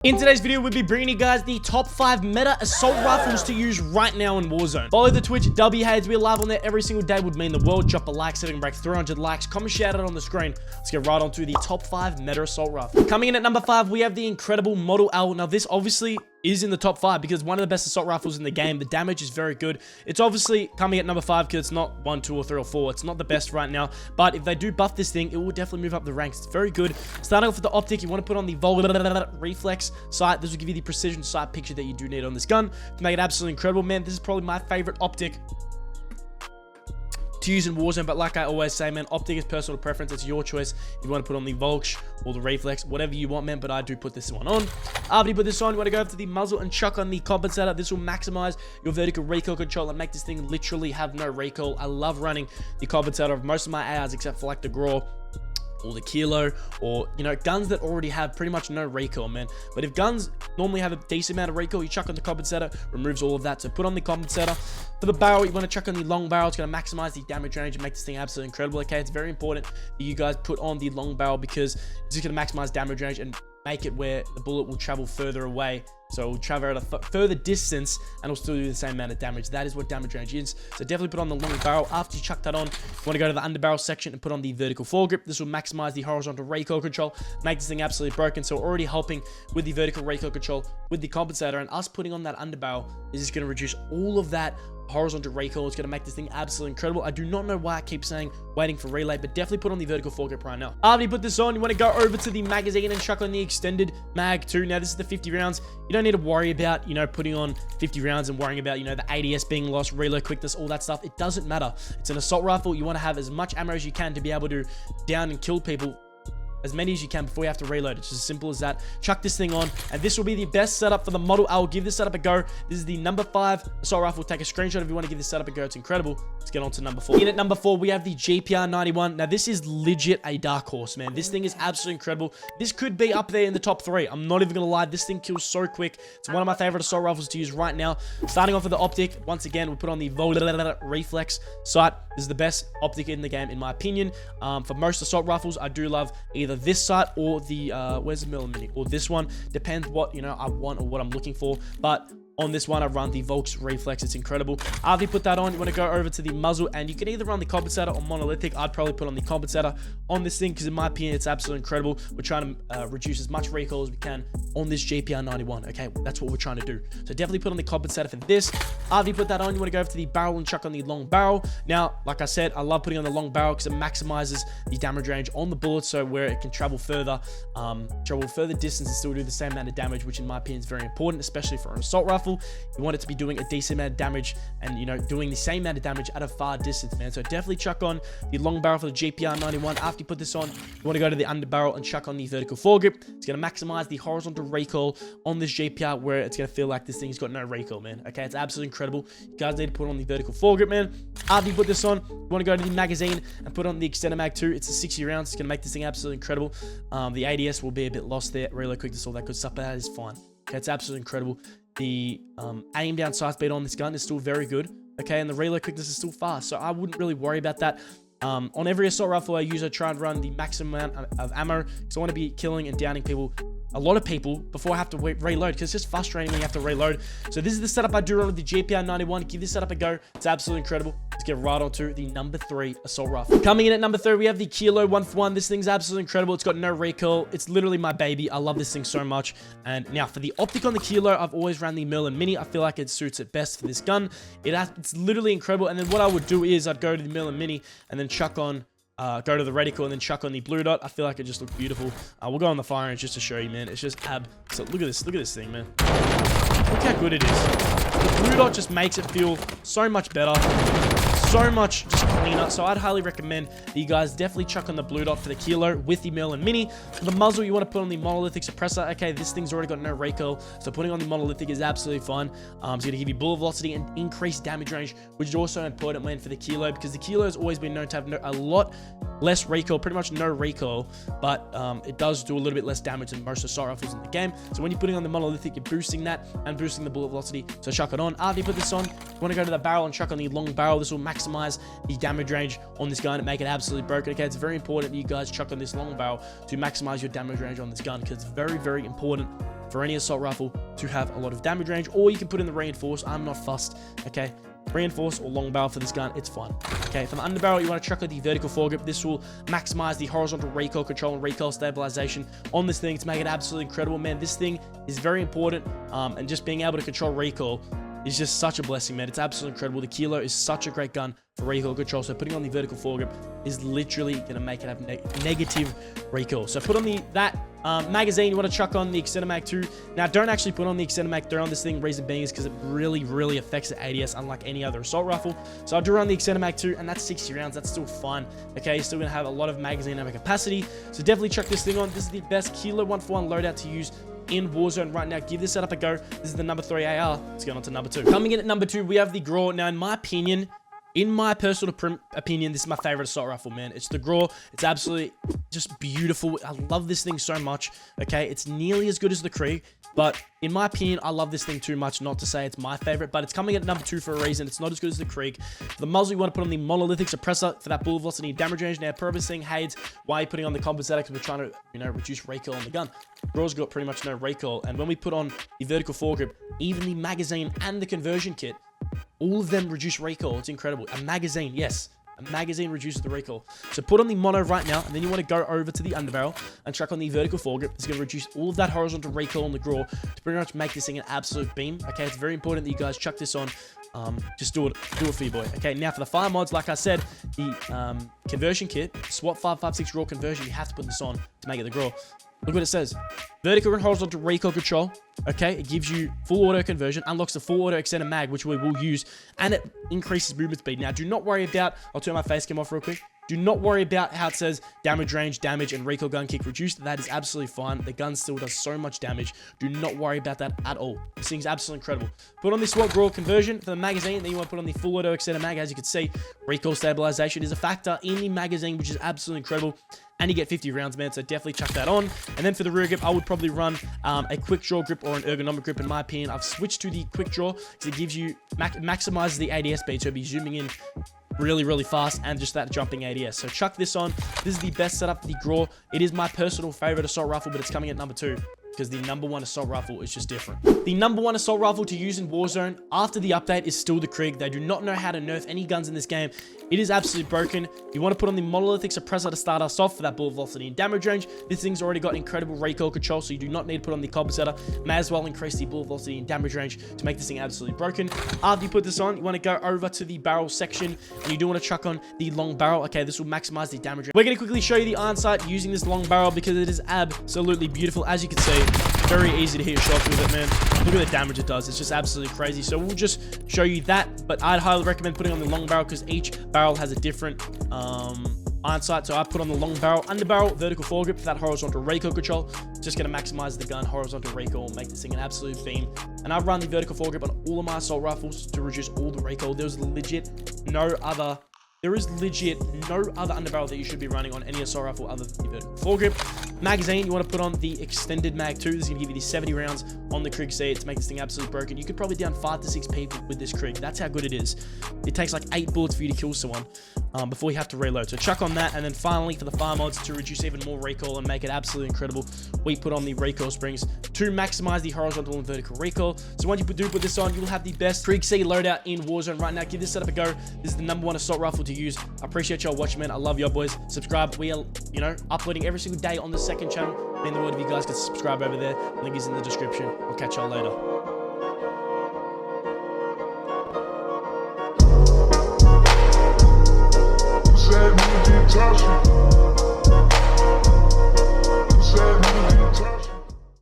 In today's video, we'll be bringing you guys the top 5 meta assault rifles to use right now in Warzone. Follow the Twitch, HAYDZ. We're live on there every single day. Would mean the world. Drop a like, setting break 300 likes. Comment, shout out on the screen. Let's get right on to the top 5 meta assault rifle. Coming in at number 5, we have the incredible Model L. Now, this obviously is in the top 5 because one of the best assault rifles in the game. The damage is very good. It's obviously coming at number 5 because it's not 1, 2, or 3, or 4. It's not the best right now, but if they do buff this thing, it will definitely move up the ranks. It's very good. Starting off with the optic, you want to put on the reflex sight. This will give you the precision sight picture that you do need on this gun to make it absolutely incredible. Man, this is probably my favorite optic to use in Warzone, but like I always say, man, optic is personal preference. It's your choice if you want to put on the Volks or the reflex, whatever you want, man, but I do put this one on. After you put this on, you want to go up to the muzzle and chuck on the compensator. This will maximize your vertical recoil control and make this thing literally have no recoil. I love running the compensator of most of my ARs except for like the Gorb or the Kilo, or, you know, guns that already have pretty much no recoil, man. But if guns normally have a decent amount of recoil, you chuck on the compensator, removes all of that. So put on the compensator. For the barrel, you want to chuck on the long barrel. It's going to maximize the damage range and make this thing absolutely incredible. Okay, it's very important that you guys put on the long barrel because it's just going to maximize damage range and make it where the bullet will travel further away. So it will travel at a further distance and will still do the same amount of damage. That is what damage range is. So definitely put on the long barrel. After you chuck that on, you want to go to the underbarrel section and put on the vertical foregrip. This will maximize the horizontal recoil control, make this thing absolutely broken. So already helping with the vertical recoil control with the compensator, and us putting on that underbarrel is just going to reduce all of that horizontal recoil. It's going to make this thing absolutely incredible. I do not know why I keep saying waiting for relay, but definitely put on the vertical foregrip right now. After you put this on, you want to go over to the magazine and chuck on the extended mag too. Now, this is the 50 rounds. You don't need to worry about, you know, putting on 50 rounds and worrying about, you know, the ADS being lost, reload quickness, all that stuff. It doesn't matter. It's an assault rifle. You want to have as much ammo as you can to be able to down and kill people as many as you can before you have to reload. It's as simple as that. Chuck this thing on, and this will be the best setup for the Model L. Give this setup a go. This is the number 5 assault rifle. Take a screenshot if you want to give this setup a go. It's incredible. Let's get on to number 4. In at number 4, we have the GPR91. Now, this is legit a dark horse, man. This thing is absolutely incredible. This could be up there in the top 3. I'm not even gonna lie. This thing kills so quick. It's one of my favorite assault rifles to use right now. Starting off with the optic, once again, we put on the reflex sight. This is the best optic in the game, in my opinion. For most assault rifles, I do love either this sight or the where's the millimeter, or this one. Depends what, you know, I want or what I'm looking for, but on this one, I run the Volks reflex. It's incredible. After you put that on, you want to go over to the muzzle, and you can either run the compensator or monolithic. I'd probably put on the compensator on this thing because, in my opinion, it's absolutely incredible. We're trying to reduce as much recoil as we can on this GPR91. Okay, that's what we're trying to do. So definitely put on the compensator for this. After you put that on, you want to go over to the barrel and chuck on the long barrel. Now, like I said, I love putting on the long barrel because it maximizes the damage range on the bullet, so where it can travel further distance and still do the same amount of damage, which in my opinion is very important, especially for an assault rifle. You want it to be doing a decent amount of damage and, you know, doing the same amount of damage at a far distance, man. So definitely chuck on the long barrel for the GPR91. After you put this on, you want to go to the underbarrel and chuck on the vertical foregrip. It's going to maximize the horizontal recoil on this GPR, where it's going to feel like this thing's got no recoil, man. Okay, it's absolutely incredible. You guys need to put on the vertical foregrip, man. After you put this on, you want to go to the magazine and put on the extended mag 2. It's a 60 rounds. It's going to make this thing absolutely incredible. The ADS will be a bit lost there, reload quickness, all that good stuff, but that is fine. Okay, it's absolutely incredible. The aim down sight speed on this gun is still very good. Okay, and the reload quickness is still fast, so I wouldn't really worry about that. On every assault rifle I use, I try and run the maximum amount of ammo because I want to be killing and downing people, a lot of people, before I have to reload, because it's just frustrating when you have to reload. So this is the setup I do run with the GPR91. Give this setup a go. It's absolutely incredible. Let's get right on to the number 3 assault rifle. Coming in at number 3, we have the Kilo 1-for-1. This thing's absolutely incredible. It's got no recoil. It's literally my baby. I love this thing so much. And now for the optic on the Kilo, I've always ran the Merlin Mini. I feel like it suits it best for this gun. It's literally incredible. And then what I would do is I'd go to the Merlin Mini and then chuck on go to the reticle and then chuck on the blue dot. I feel like it just looked beautiful. We'll go on the fire range just to show you, man. It's just so look at this thing, man. Look how good it is. The blue dot just makes it feel so much better, so much just cleaner. So I'd highly recommend that you guys definitely chuck on the blue dot for the Kilo with the Merlin Mini. For the muzzle, you want to put on the monolithic suppressor. Okay, this thing's already got no recoil, so putting on the monolithic is absolutely fine. It's going to give you bullet velocity and increased damage range, which is also important, man, for the Kilo, because the Kilo has always been known to have a lot less recoil, pretty much no recoil, but it does do a little bit less damage than most assault rifles in the game. So when you're putting on the monolithic, you're boosting that and boosting the bullet velocity. So chuck it on. After you put this on, you want to go to the barrel and chuck on the long barrel. This will maximize the damage range on this gun and make it absolutely broken. Okay, it's very important that you guys chuck on this long barrel to maximize your damage range on this gun, because it's very, very important for any assault rifle to have a lot of damage range. Or you can put in the reinforce. I'm not fussed. Okay, reinforce or long barrel for this gun, it's fine. Okay, for the underbarrel, you want to chuck on the vertical foregrip. This will maximize the horizontal recoil control and recoil stabilization on this thing to make it absolutely incredible. Man, this thing is very important, and just being able to control recoil is just such a blessing, man. It's absolutely incredible. The Kilo is such a great gun for recoil control, so putting on the vertical foregrip is literally going to make it have negative recoil. So put on that magazine. You want to chuck on the extended mag 2. Now, don't actually put on the extended mag 3 on this thing. Reason being is because it really, really affects the ADS, unlike any other assault rifle. So I do run the extended mag 2, and that's 60 rounds. That's still fine. Okay, you're still going to have a lot of magazine ammo capacity. So definitely chuck this thing on. This is the best Kilo 141 loadout to use in Warzone right now. Give this setup a go. This is the number 3 AR. Let's go on to number 2. Coming in at number 2, we have the Gorb. Now, in my opinion, in my personal opinion, this is my favorite assault rifle, man. It's the Gorb. It's absolutely just beautiful. I love this thing so much. Okay, it's nearly as good as the Krieg, but in my opinion, I love this thing too much not to say it's my favorite, but it's coming at number 2 for a reason. It's not as good as the Krieg. For the muzzle, you want to put on the monolithic suppressor for that bullet velocity and damage range. Now, purposing HAYDZ, why are you putting on the compensator? Because we're trying to, reduce recoil on the gun. Gorb's got pretty much no recoil, and when we put on the vertical foregrip, even the magazine and the conversion kit, all of them reduce recoil. It's incredible. A magazine, yes. A magazine reduces the recoil. So put on the mono right now, and then you want to go over to the underbarrel and chuck on the vertical foregrip. It's going to reduce all of that horizontal recoil on the Gorb to pretty much make this thing an absolute beam. Okay, it's very important that you guys chuck this on. Just do it for you, boy. Okay, now for the fire mods, like I said, the conversion kit, SWAT 556 raw conversion, you have to put this on to make it the Gorb. Look what it says. Vertical and horizontal recoil control. Okay, it gives you full auto conversion, unlocks the full auto extended mag, which we will use, and it increases movement speed. Now, do not worry about, I'll turn my face cam off real quick. Do not worry about how it says damage range, damage, and recoil gun kick reduced. That is absolutely fine. The gun still does so much damage. Do not worry about that at all. This thing's absolutely incredible. Put on the SWAT raw conversion for the magazine. Then you want to put on the full auto extended mag. As you can see, recoil stabilization is a factor in the magazine, which is absolutely incredible. And you get 50 rounds, man, so definitely chuck that on. And then for the rear grip, I would probably run a quick draw grip or an ergonomic grip. In my opinion, I've switched to the quick draw because it gives you, maximizes the ADS speed, so it'll be zooming in really, really fast, and just that jumping ADS. So chuck this on. This is the best setup for the Gorb. It is my personal favorite assault rifle, but it's coming at number 2. because the number 1 assault rifle is just different. The number 1 assault rifle to use in Warzone after the update is still the Krieg. They do not know how to nerf any guns in this game. It is absolutely broken. You want to put on the monolithic suppressor to start us off for that bullet velocity and damage range. This thing's already got incredible recoil control, so you do not need to put on the compensator. May as well increase the bullet velocity and damage range to make this thing absolutely broken. After you put this on, you want to go over to the barrel section, and you do want to chuck on the long barrel. Okay, this will maximize the damage range. We're going to quickly show you the iron sight using this long barrel because it is absolutely beautiful. As you can see, very easy to hit your shots with it, man. Look at the damage it does. It's just absolutely crazy. So we'll just show you that, but I'd highly recommend putting on the long barrel because each barrel has a different iron sight. So I put on the long barrel, under barrel, vertical foregrip for that horizontal recoil control. Just going to maximize the gun horizontal recoil, make this thing an absolute beam. And I run the vertical foregrip on all of my assault rifles to reduce all the recoil. There is legit no other underbarrel that you should be running on any assault rifle other than the vertical foregrip. Magazine, you want to put on the extended mag 2. This is going to give you the 70 rounds on the Krieg C to make this thing absolutely broken. You could probably down 5 to 6 people with this Krieg. That's how good it is. It takes like 8 bullets for you to kill someone before you have to reload. So chuck on that. And then finally, for the fire mods, to reduce even more recoil and make it absolutely incredible, we put on the recoil springs to maximize the horizontal and vertical recoil. So once you put this on, you'll have the best Krieg C loadout in Warzone right now. Give this setup a go. This is the number 1 assault rifle to use. I appreciate y'all watching, man. I love y'all, boys. Subscribe. We are, uploading every single day on the second channel. In the world, if you guys can subscribe over there, link is in the description. I'll catch y'all later.